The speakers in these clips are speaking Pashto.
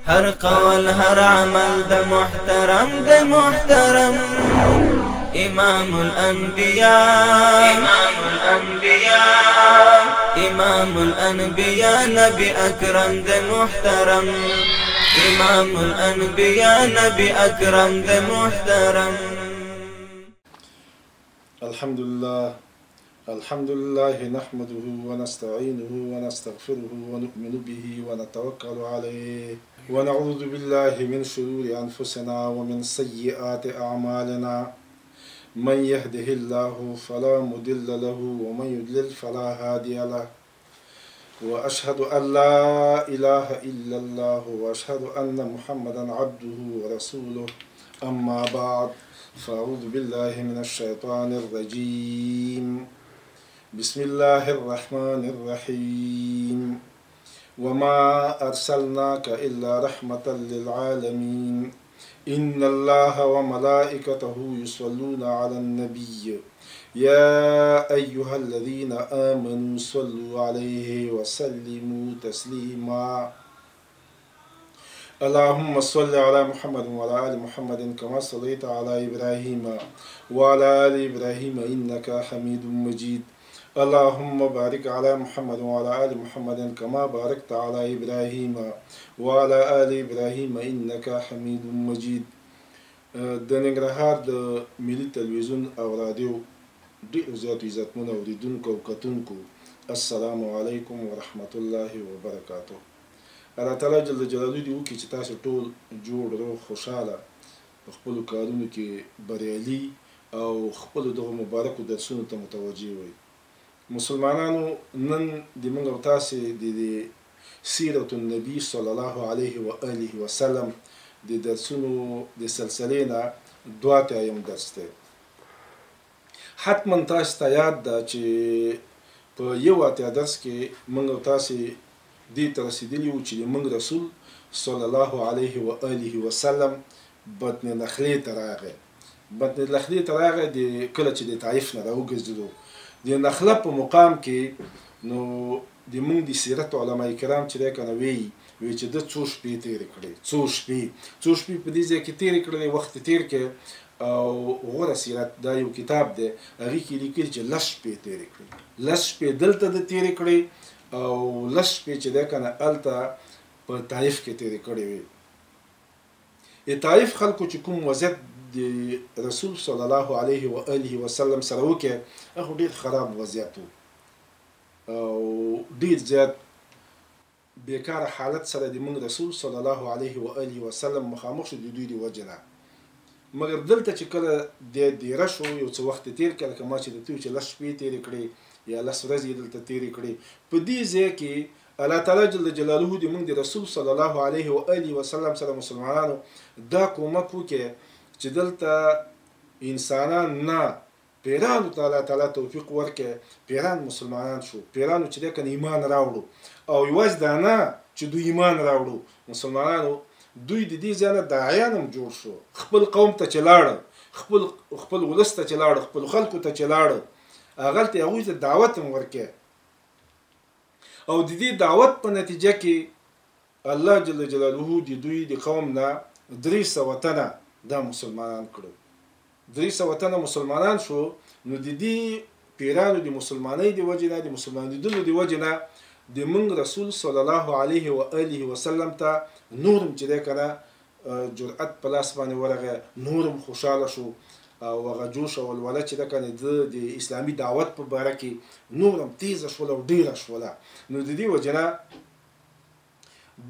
هر قول هر عمل د محترم امام الانبیاء امام الانبیاء نبی اکرم د محترم امام الانبیاء نبی اکرم د محترم. الحمد لله نحمده ونستعينه ونستغفره ونؤمن به ونتوكل عليه ونعوذ بالله من شرور أنفسنا ومن سيئات أعمالنا من يهده الله فلا مضل له ومن يضلل فلا هادي له وأشهد أن لا إله إلا الله وأشهد أن محمدا عبده ورسوله. أما بعد فأعوذ بالله من الشيطان الرجيم. بسم الله الرحمن الرحيم. وما أرسلناك إلا رحمة للعالمين. إن الله وملائكته يصلون على النبي يا أيها الذين آمنوا صلوا عليه وسلموا تسليما. اللهم صل على محمد وعلى آل محمد كما صليت على إبراهيم وعلى آل إبراهيم إنك حميد مجيد. اللهم بارك على محمد وعلى آل محمد كما باركت على إبراهيم وعلى آل إبراهيم إنك حميد مجيد. د ننګرهار د ملي تلویزیون او رادیو ډېرو زیاتو عزتمنو اورېدونکو او کتونکو السلام علیکم ورحمة الله وبرکاته. الله تعالی جل جلاله دې وکړي چې تاسو ټول جوړ روغ خوشحاله په خپلو کارونو کې بریالي او خپلو دغو مبارکو درسونو ته متوجه وئ. مسلمانانو نن د موږ او تاسې د سیرت النبي صلی الله علیه و آله وسلم د درسونو د سلسلې نه 82 درس دی. حتما تاسو ته یاد ده چې په 81 درس کې موږ او تاسې دې ته رسېدلي وو چې موږ رسول صلی الله علیه و آله وسلم بطن نخلې ته راغی. بطن نخلې ته راغی کله چې د طایف نه راوګرځېدو. د نخله په مقام کې نو د موږ د سیرت علما کرام چې دی که نه وایي چې ده څو شپې تېرې کړې څو شپې په دې ځای کې تېرې کړلې وخت تېر کې او غوره سیرت دا یو کتاب دی هغې کې لیکلي چې 10 شپې تېرې کړې 10 شپې دلته د تېرې کړې او 10 شپې چې دی که نه هلته په طایف کې تېرې کړې وې. د طایف خلکو چې کوم وضعیت د رسول صلی الله علیه و آله وسلم سره وکړ هغه ډېر خراب وضعیت و او ډېر زیات بیکاره حالت سره د موږ رسول صلی الله علیه و آله وسلم مخامخ شو د دوی د وجې نه. مګر دلته چې کله د دیره شو یو څه وخت تېر کړه لکه ما چې درته ویل چې 10 شپې تېرې کړې یا 10 ورځې دلته تېرې کړې. په دې ځای کې الله تعالی جل جلاله د موږ د رسول صلی الله علیه و آله وسلم سره مسلمانانو دا کومک وکړي چې دلته انسانان نه پیرانو ته الله تعالی توفیق ورکړي پیران مسلمانان شو. پیرانو چې دی که نه ایمان راوړو او یوازې دا نه چې دوی ایمان راوړو مسلمانانو دوی د دې ځای نه داعیان هم جوړ شو. خپل قوم ته چې لاړه خپل ولس ته چې لاړه خپلو خلکو ته چې لاړه هغلته هغوی ته دعوت هم ورکړي او د دې دعوت په نتیجه کې الله جل جلاله د دوی د قوم نه 300 تنه دا مسلمانان کړو. 300 تنه مسلمانان شو. نو د دې پیرانو د مسلمانۍ د وجې نه د مسلمانېدلو د وجې نه د موږ رسول صلی الله علیه و آله وسلم ته نورم چې دی که نه جرأت په لاس باندې ورغی نورم خوشحاله شو او هغه جوش او ولوله چې ده که نه د اسلامي دعوت په باره کې نورم تیزه شوله او ډېره شوله. نو د دې وجې نه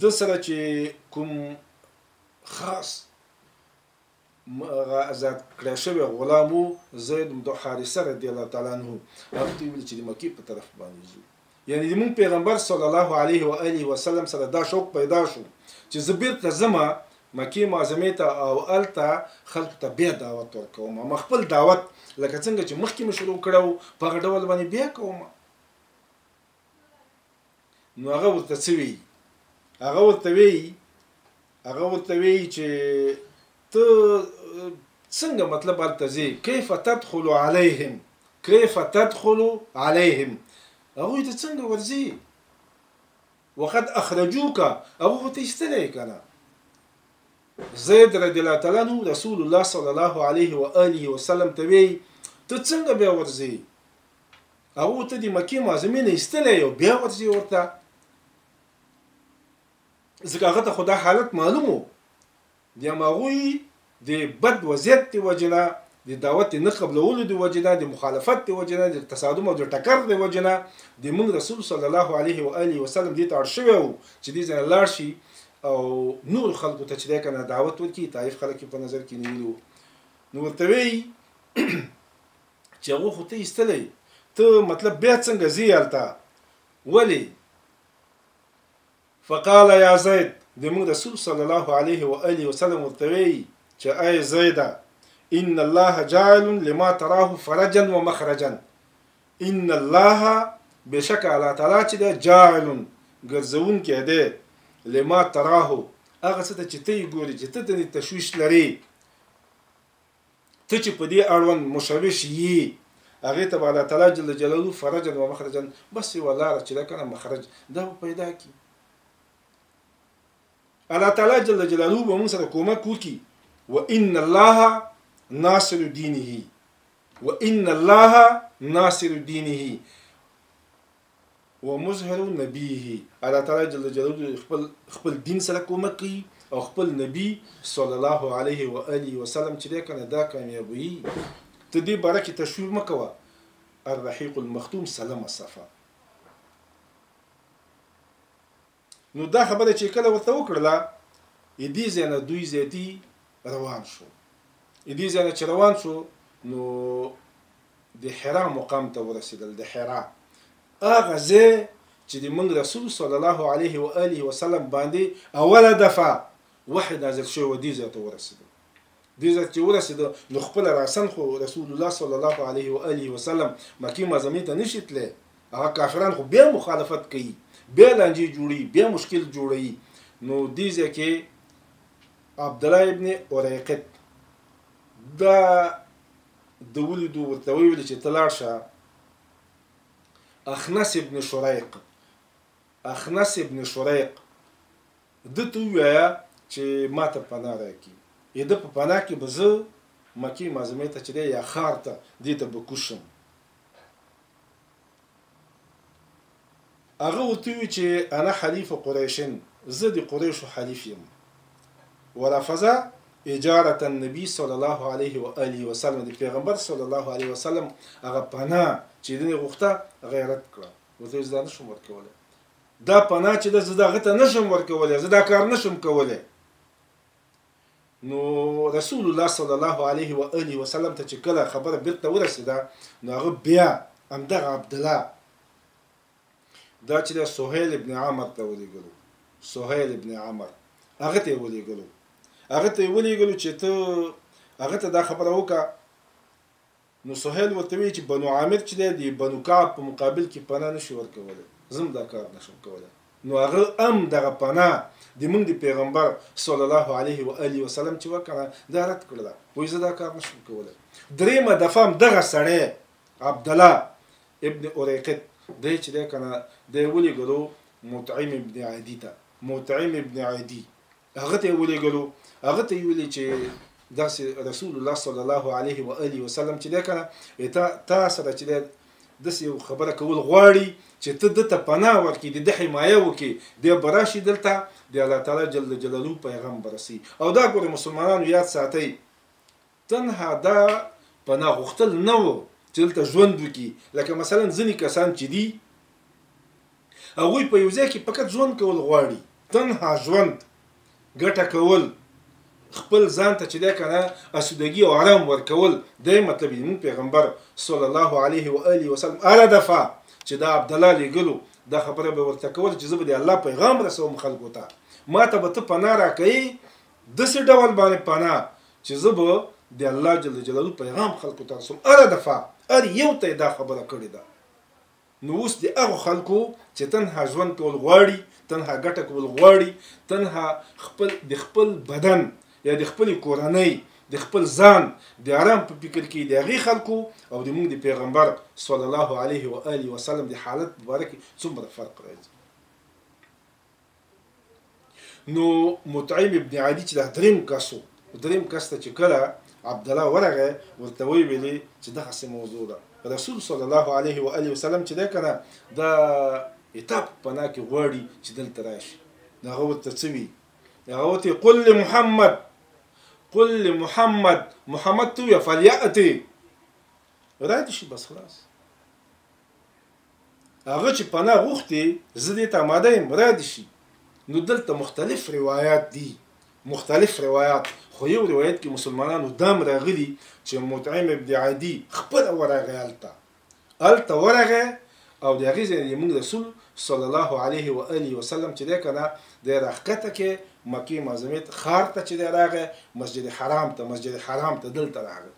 ده سره چې کوم خاص آزاد کړی شوی غلام و زید بن حارثه رضی الله تعالی عنه هغه ته ویل چې د مکې په طرف باندې ځو. یعنې د موږ پیغمبر صلی الله علیه و آله وسلم سره دا شوق پیدا شو چې زه بیرته ځمه مکې معظمې ته او هلته خلکو ته بیا دعوت ورکوم. ما خپل دعوت لکه څنګه چې مخکې مې شروع کړی و په هغه ډول باندې بیا کوم. نو هغه ورته څه وایي هغه ورته وایي چې ته څنګه مطلب هلته ځې کیف تدخل علیهم هغوی ته څنګه ورځي وقد اخرجوک هغه خو ته ایستلی که نه زید رضی الله تعالی عنہ رسول الله صلی الله علیه و آله وسلم ته وی ته څنګه بیا ورځې او ته د مکې معظمې نه ایستلی یو بیا ورځې ورته ځکه هغه ته خو دا حالت معلوم و د هماغوی د بد وضعیت د وجې نه د دعوت نه قبلولو د وجې نه د مخالفت د وجې نه د تصادم او د ټکر د وجې نه د موږ رسول صلی الله علیه و آله وسلم دې ته اړ شوی و چې دې ځای لاړ شي او نور خلکو ته چې دی که نه دعوت ورکړي طایف خلک یې په نظر کې نیولي وو نو ورته وایي چې هغه خو ته ایستلی ته مطلب بیا څنګه ځې هلته ولې فقال یا زید د موږ رسول صلی الله علیه و آله وسلم ورته وایي چې ای زیده ان الله جاعل لما تراه فرجا ومخرجا ان الله بشک الله تعالی چې دی جاعل ګرځونکی دی لما تراه هغه څه ته چې ته یې ګورې چې ته ته تشویش لرې ته چې په دې اړوند مشوش یې هغې ته به الله تعالی جل جلاله فرجا ومخرجا بس یوه لاره چې ده که نه مخرج دا به پیدا کړي الله تعالی جل جلاله به موږ سره کومک وکړي وان الله ناصر دینه وان الله ناصر دینه ومظهر نبیه الله تعالی جل جلاله خپل دین سره کومک کوي او خپل نبی صلی الله علیه و آله وسلم چې دی که نه دا کامیابوي ته دې باره کې تشویق مه کوه الرحیق المختوم سلم الصفا نو دا خبره چې کله ورته وکړله دې ځای نه دوی زیاتي روان شو دې ځای نه چې روان شو نو د حرا مقام ته ورسېدل د حرا هغه ځای چې د موږ رسول صلی الله علیه و آله وسلم باندې اوله دفعه وحی نازل شوی و دې ځای ته ورسېدل دې ځای چې ورسېده نو خپله راسن خو رسول الله صلی الله علیه و آله وسلم مکې معظمې ته نشي تللی هغه کافران خو بیا مخالفت کوي بیا لانجې جوړوي بیا مشکل جوړوي نو دې ځای کې عبدالله ابن اریقط دا د ولیدو ورته ویلي چې ته لاړ شه اخنس ابن شریق ده ته ووایه چې ما ته پناه راکړي ده په پناه کې به زه مکې معظمې ته چې دی یا ښار ته دې ته به کوشم هغه ورته ووایي چې انا حلیف قریشن زه د قریشو حلیف یم ورفض اجارة النبي صلی الله علیه و آله وسلم د پیغمبر صلی الله علیه وسلم هغه پناه چې دې غوښته غیرت کړه ورته زه دا نشم ورکولی دا پناه چې زه دغه ته نشم ورکولی زه دا کار نشم کولی نو رسول الله صلی الله علیه و آله وسلم ته چې کله خبره بیرته ورسېده نو هغه بیا همدغه عبدالله دا چې د سهیل ابن عمر ته ولېږلو سهیل ابن عمر هغه ته یې ولېږلو چې ته هغه ته دا خبره وکړه نو سهیل ورته وایي چې بنو عامر چې دی د بنو کعب په مقابل کې پناه نشي ورکولی زه دا کار نشم کولی نو هغه دغه پناه د موږ د پیغمبر صلی الله علیه و آله وسلم چې وکړه دا رد کړله وایي زه دا کار نشم کولی درېیمه دفعه هم دغه سړی عبدالله ابن اریقط دی چې دی که نه دی ولېږلو مطعم ابن عدي هغه ته یې ولېږلو هغه ته یې ویلي چې داسې رسول الله صلی الله علیه و آله وسلم چې دی که نه تا سره چې دی داسې یو خبره کول غواړي چې ته ده ته پناه ورکړي د ده حمایه وکړي دی به راشي دلته د الله تعالی جل جلاله پیغام به رسي او دا ګورې مسلمانانو یاد ساتئ تنها دا پناه غوښتل نه و چې دلته ژوند وکړي لکه مثلا ځینې کسان چې دي هغوی په یو ځای کې فقط ژوند کول غواړي تنها ژوند ګټه کول خپل ځان ته چې دی که نه اسودګي او آرام ورکول دی مطلب یې مونږ پیغمبر صلی الله علیه و آله وسلم هره دفعه چې دا عبدالله لېږلو دا خبره به ورته کوله چې زه به د الله پیغام رسوم خلکو ته ما ته به ته پناه راکوي داسې ډول باندې پناه چې زه به د الله جل جلاله پیغام خلکو ته رسوم هره دفعه هر یو ته یې دا خبره کړې ده نو اوس د هغو خلکو چې تنها ژوند کول غواړي تنها ګټه کول غواړي تنها د خپل بدن یا د خپلې کورنۍ د خپل ځان د آرام په فکر کې د هغې خلکو او د موږ د پیغمبر صلی الله علیه و آله وسلم د حالت په باره کې څومره فرق راځي نو مطعم ابن عدي چې دا دریم کس و، دریم کس ته چې کله عبدالله ورغی ورته ویې ویلې چې دغسې موضوع ده. رسول صلی الله علیه و آله وسلم چې دی که نه دا اتا په پناه کې غواړي چې دلته راشي. هغه ورته څه وي؟ هغه ورته قل لمحمد، قل لمحمد، محمد ته ووایه فلیأتي، را دې شي بس خلاص. هغه چې پناه غوښتې زه دې ته آماده یم را دې شي. نو دلته مختلف روایات دي، مختلف روایات، خو یو روایت کې مسلمانانو دام راغلي چې مطعم ابن عدي خپله ورغی هلته ورغی او د هغې ځای زموږ رسول صلی الله علیه و آله وسلم چې دی که نه دی راښکته کې مکې معظمې ښار ته چې دی راغی، مسجد حرام ته، مسجد حرام ته دلته راغی.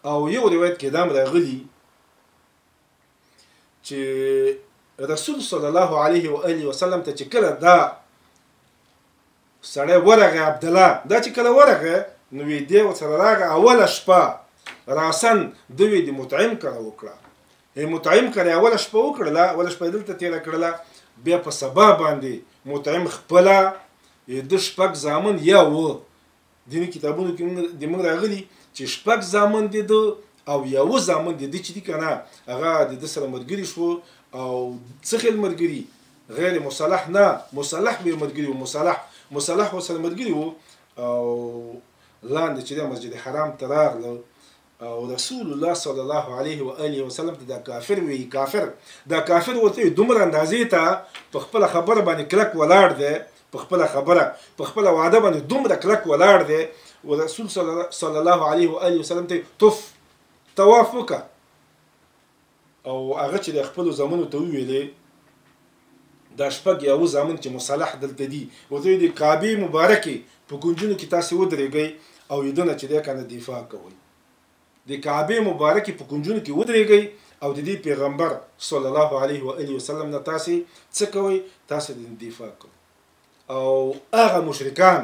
او یو روایت کې دام راغلي چې رسول صلی الله علیه و آله وسلم ته چې کله دا سړی ورغی عبدالله، دا چې کله ورغی نو وی دی ورسره راغی اوله شپه راسن دوی د مطعم کره وکړه. مطعم کره اوله شپه وکړله، اوله شپه دلته تېره کړله، بیا په سبا باندې مطعم خپله د شپږ زامن یا و دیني کتابونو کې د موږ راغلي چې شپږ زامن د ده او یوه زامن د ده چې دي که نه هغه د ده سره ملګري شو او څه خیل ملګري غیر مصالح نه، مصالح به یې ملګري و، مصالح ورسره ملګري و او لاندې چې دی مسجد حرام ته راغله او رسول الله صلی الله علیه و آله وسلم ته دا کافر وی، کافر دا کافر ورته دومره اندازې ته په خپله خبره باندې کلک ولاړ دی، په خپله خبره په خپله وعده باندې دومره کلک ولاړ دی. و رسول صلی الله علیه و آله وسلم ته طف طواف وکړه او هغه چې د خپلو زامنو ته وویلې دا شپږ یوه زامن چې مصالح دلته دي ورته د کعبې مبارکې په کنجونو کې تاسې ودرېږئ او د ده نه چې دی که نه دفاع کوئ، د کعبې مبارکې په کنجونو کې ودرېږئ او د دې پیغمبر صلی الله علیه و آله وسلم نه تاسې څه کوئ؟ تاسې د دفاع کوئ. او هغه مشرکان،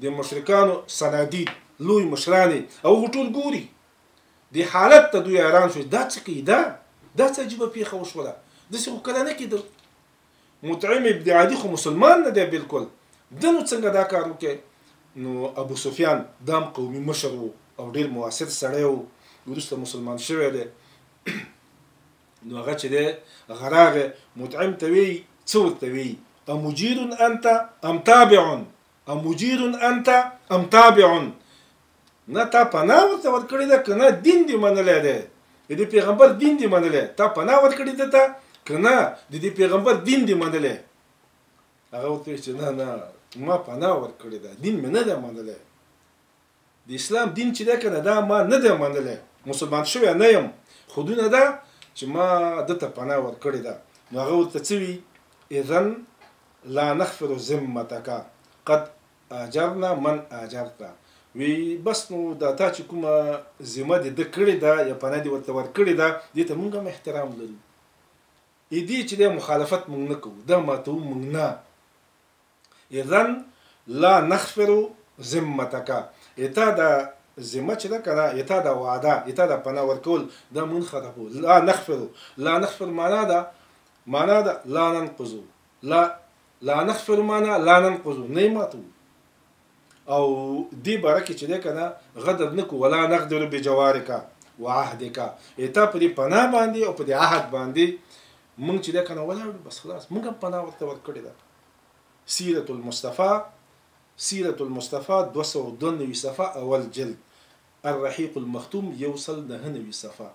د مشرکانو صنادید لوی مشرانې او ټول ګوري د حالت ته دوی حیران شو، دا څه کوي؟ دا څه عجیبه پیښه وشوله، داسې خو کله نه کېدل. مطعم ابن عدي خو مسلمان نه دی بالکل، ده نو څنګه دا کار وکړي؟ نو ابو سفیان دا هم قومي مشر و او ډېر مؤثر سړی و، وروسته مسلمان شوی دی. نو هغه چې دی هغه راغی مطعم ته وایي څه ورته وایي؟ امجیر انت ام تابع، امجیر انت ام تابع، نه تا پناه ورته ورکړې ده که نه دین دې منلی دی، د دې پیغمبر دین دې منلی، تا پناه ورکړې ده ته که نه د دې پیغمبر دین دې منلی؟ هغه ورته وایي چې نه ما پناه ورکړې ده، دین مې نه دی منلی، د اسلام دین چې دی که نه دا ما نه دی منلی، مسلمان شوی نه یم، خو دونه ده چې ما ده ته پناه ورکړې ده. نو هغه ورته څه وي؟ اذن لا نغفر ذمتک قد اجرنا من اجرته، وی بس نو دا تا چې کومه ذمه دې ده کړې ده یا پناه دې ورته ورکړې ده دې ته مونږ هم احترام لرو، دې چې دی مخالفت مونږ نه کوو، دا ماتوو مونږ نه. اذن لا نغفر ذمتک، تا دا ذمه چې ده که نه تا دا وعده تا دا پناه ورکول دا مونږ خرابو. لا نغفر معنا ده لا ننقضو، لا نغفر معنا لا ننقضو، نه ماتو. او دې باره کې چې دی که نه غدر نه کو، ولا نغدر بجوارک وعهدک، تا په دې پناه باندې او په دې عهد باندې مونږ چې دی که نه ولاړو بس خلاص مونږ هم پناه ورته ورکړې ده. سیرة المصطفى 292 صفحه اول جلد، الرحیق المختوم 199 صفحه.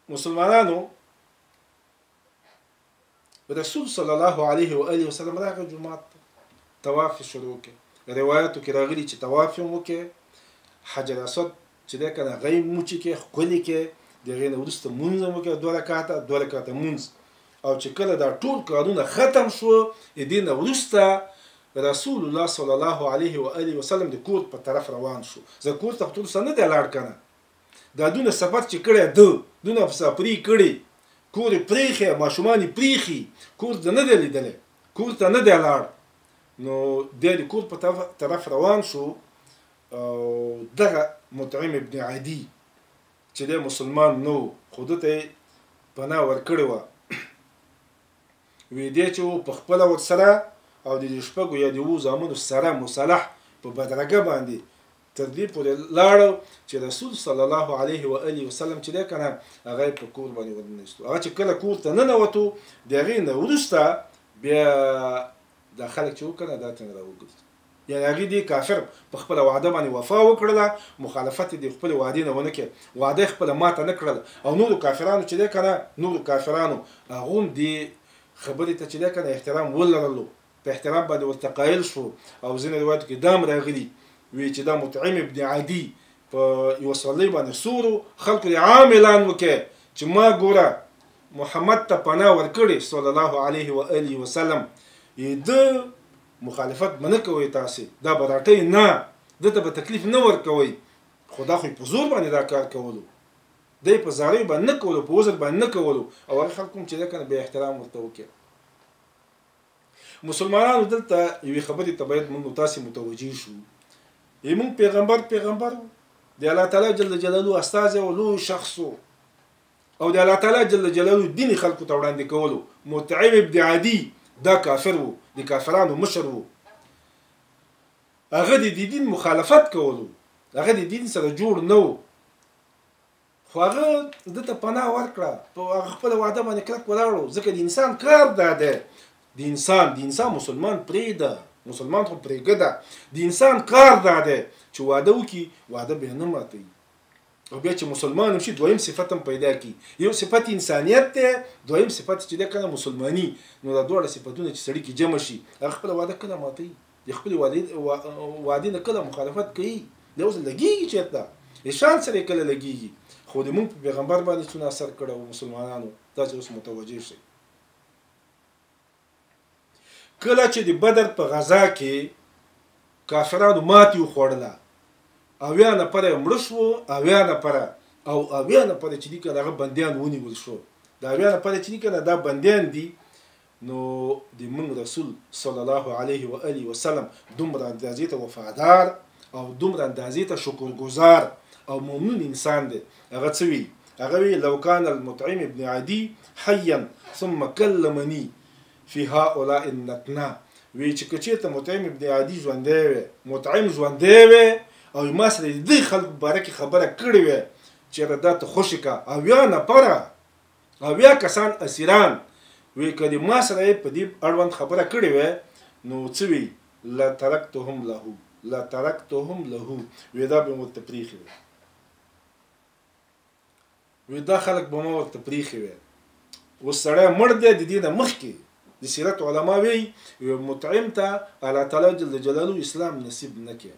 مسلمانانو رسول صلی الله علیه و آله وسلم راغی جمعات طواف شروع کړ، روایتو کې راغلي چې طواف یې وکړ، حجر اسود چې دی که نه هغه یې موچي کې ښکلي کې، د هغې نه وروسته مونځ هم وکړ، 2 رکعته مونځ. او چې کله دا ټول کارونه ختم شو د دې نه وروسته رسول الله صلی الله علیه و آله وسلم د کور په طرف روان شو. زه کور ته خو تر اوسه نه دی لاړ که نه، دا دونه سفر چې کړی ده، دونه مسافري کړې، کور یې پرېښی، ماشومان یې پرېښي، کور ته نه دی لیدلی، کور ته نه دی لاړ. نو دی د کور په طرف روان شو او دغه مطعم ابن عدي چې دی مسلمان نه و خو ده ته یې پناه ورکړې وه، وی دی چې په خپله ورسره او د شپږو یا د اوو زامنو سره مصالح په بدرګه باندې تر دې پورې لاړو چې رسول صلی الله علیه و آله وسلم چې دی کنه هغه په کور باندې ورننوستو. هغه چې کله کور ته ننوتو د هغې نه وروسته بیا دا خلک چې وکړه دا ته راوګرځېدل، یعنې هغې دې کافر په خپله وعده باندې وفا وکړله، مخالفت یې د خپلې وعدې نه ونه کړ، وعده یې خپله ماته نه کړله. او نورو کافرانو چې دی کنه نورو کافرانو هغه هم دې خبرې ته چې دی کنه احترام ولرلو، په احترام باندې ورته قایل شو. او ځینې روایتو کې دا هم راغلي وی چې دا مطعم ابن عدي په یوه سورلۍ باندې سورو خلکو یې عام اعلان وکړ چې ما ګوره محمد ته پناه ورکړې صلی الله علیه و آله وسلم، د مخالفت به نه کوئ تاسې، دا به راټئ نه، ده ته به تکلیف نه ورکوئ، خو دا خو په زور باندې دا کار کولو، دی په زاریو باندې نه کولو، په وزر باندې نه کولو. او هغه خلکو هم چې دی که نه بې احترام ورته وکړ. مسلمانانو دلته یوې خبرې ته باید موږ تاسې متوجه شو. موږ پیغمبر د الله تعالی جل جلاله استازی او لوی شخص او د الله تعالی جل جلاله دین خلکو ته وړاندې کولو. مطعم ابن عدي دا کافر و، د کافرانو مشر و، هغه د دین مخالفت کولو، هغه د دین سره جوړ نه و، خو هغه ده ته پناه ورکړه، په هغه خپله وعده باندې کلک ولاړ و. ځکه د انسان کار دا دی، د انسان مسلمان پرېږده، مسلمان خو پرېږده، د انسان کار دا دی چې واده وکړي، واده بیا نه ماتوي. او بیا چې مسلمان هم شي دویم صفت هم پیدا کړي. یو صفت انسانیت دی، دویم صفت چې دی کنه مسلماني. نو دا دواړه صفتونه چې سړي کې جمع شي هغه خپله واده کله ماتوي، د خپلې وعدې نه کله مخالفت کوي، دی اوس لګېږي چېرته شان سره یې کله لګېږي. خو د مونږ په پیغمبر باندې څونه اثر کړی و مسلمانانو، دا چې اوس متوجه شئ. کله چې د بدر په غزا کې کافرانو ماتې وخوړله، 80 نفره یې مړه شوه، 80 نفره او 80 نفره چې دي که هغه بندیان ونیول شو. د 80 نفره چې دي که دا بندیان دي، نو د موږ رسول صلی الله علیه و آله وسلم دومره اندازې ته وفادار او دومره اندازې ته شکرګزار او مؤمن انسان دی. هغه څه وی؟ هغه وی لو کان المطعم ابن عدي حیا ثم کلمني فی هؤلاء النتنا. وی چې که چېرته مطعم ابن عدي ژوندی وی، مطعم ژوندی وی او ما سره د دې خلکو باره کې خبره کړې وی چېرته دا ته خوشې که 80 نفره 80 کسان اسیران وی که د ما سره یې په دې اړوند خبره کړې وی نو څه وی؟ لترکتهم له وی دا به مو ورته پرېښي وی، وی دا خلک به ما ورته پرېښي وی. اوس سړی مړ دی، د دې نه مخکې د سیرت علما وی مطعم ته الله تعالی جل جلاله اسلام نصیب نه کړ،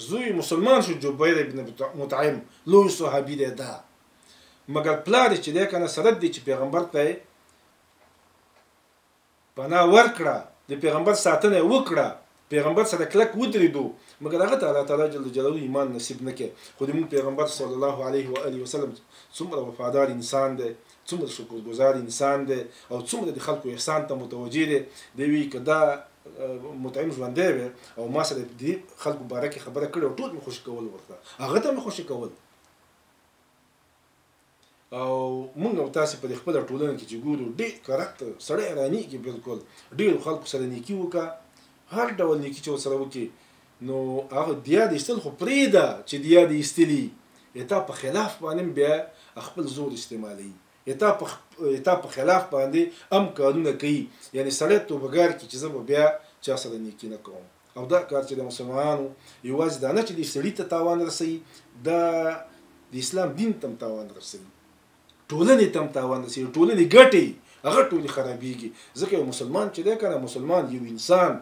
زوی مسلمان شو جبیر ابن مطعم، لوی صحابي دی دا، مګر پلار چې دی که نه سرت دی چې پیغمبر ته پناه ورکړه، د پیغمبر ساتنه یې وکړه، پیغمبر سره کلک ودرېدو، مګر هغه ته الله تعالی جل جلاله ایمان نصیب نه کړ. خو د موږ پیغمبر صلی الله علیه و آله وسلم څومره وفادار انسان دی، څومره شکرګزار انسان دی او څومره د خلکو احسان ته متوجه دی. دی وی که دا مطعم ژوندی وی او ما سره د خلکو باره کې خبره کړې او ټول مې خوشي کول ورته، هغه ته مې خوشي کول. او مونږ او تاسې په خپله ټولنه کې چې ګورو ډېر کرکته سړی رانیږي، بالکل ډېرو خلکو سره نیکي وکړه، هر ډول نیکي چې ورسره وکړي، نو هغه دیا د ایستل خو پرېږده چې دیا د ایستلي، تا په خلاف باندې بیا خپل زور استعمالوي، تا په خلاف باندې هم کارونه کوي. یعنې سړی توبهګار کړي چې زه به بیا چا سره نیکي نه کوم. او دا کار چې د مسلمانانو یوازې دا نه چې د سړي ته تاوان رسوي، دا د اسلام دین ته هم تاوان رسوي، ټولنې ته هم تاوان رسوي، ټولنې ګټې هغه ټولې خرابېږي. ځکه یو مسلمان چې دی که نه، مسلمان یو انسان،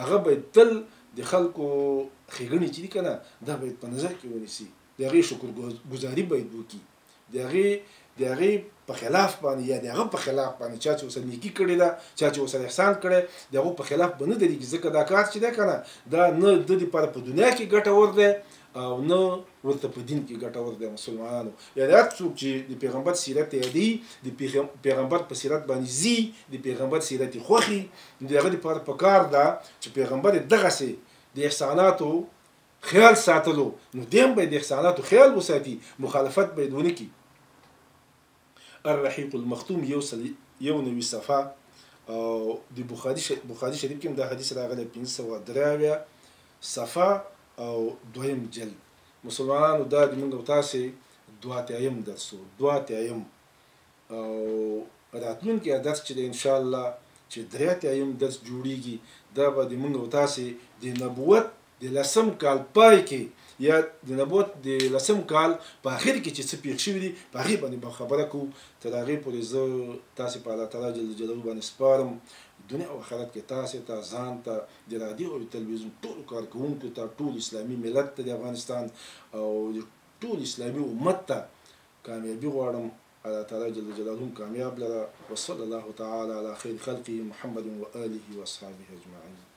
هغه باید تل د خلکو ښېګڼې چې دي که نه دا باید په نظر کې ونیسي، د هغې شکرګزاري باید وکړي، د هغې په خلاف باندې یا د هغه په خلاف باندې چا چې ورسره نیکي کړې ده، چا چې ورسره احسان کړی، د هغو په خلاف به نه درېږي. ځکه دا کار چې دی که نه دا نه د دپاره په دنیا کې ګټور دی او نه ورته په دین کې ګټور دی. مسلمانانو یعنې هر څوک چې د پیغمبر سیرت یادوي، د پیغمبر په سیرت باندې ځي، د پیغمبر سیرت یې خوښي، د هغه دپاره پکار ده چې پیغمبر یې دغسې د احساناتو خیال ساتلو، نو دی هم باید د احساناتو خیال وساتي، مخالفت باید ونه کړي. الرحیق المختوم 91 صفحه او د بخاري شریف کې دا حدیث راغلی 583 صفحه او دویم جلد. مسلمانانو دا د موږ او تاسې دواتایم درس و، دواتایم او راتلونکی درس چې دی انشاءالله چې درېاتایم درس جوړیږي دا به د موږ او تاسې د نبوت د 10 کال پای کې یا د نبوت د 10 کال په اخر کې چې څه پېښ شوي دي په هغې باندې به خبره کوو. تر هغې پورې زه تاسې په الله تعالی جل جلاله باندې سپارم. دنیا او آخرت کې تاسې ته ځان ته د رادیو او تلویزیون ټولو کارکوونکو ته ټول اسلامي ملت ته د افغانستان او ټول اسلامي امت ته کامیابي غواړم. الله تعالی جل جلاله کامیاب لره. وصلی الله تعالی علی خیر خلقه محمد و آله و اصحابه اجمعین.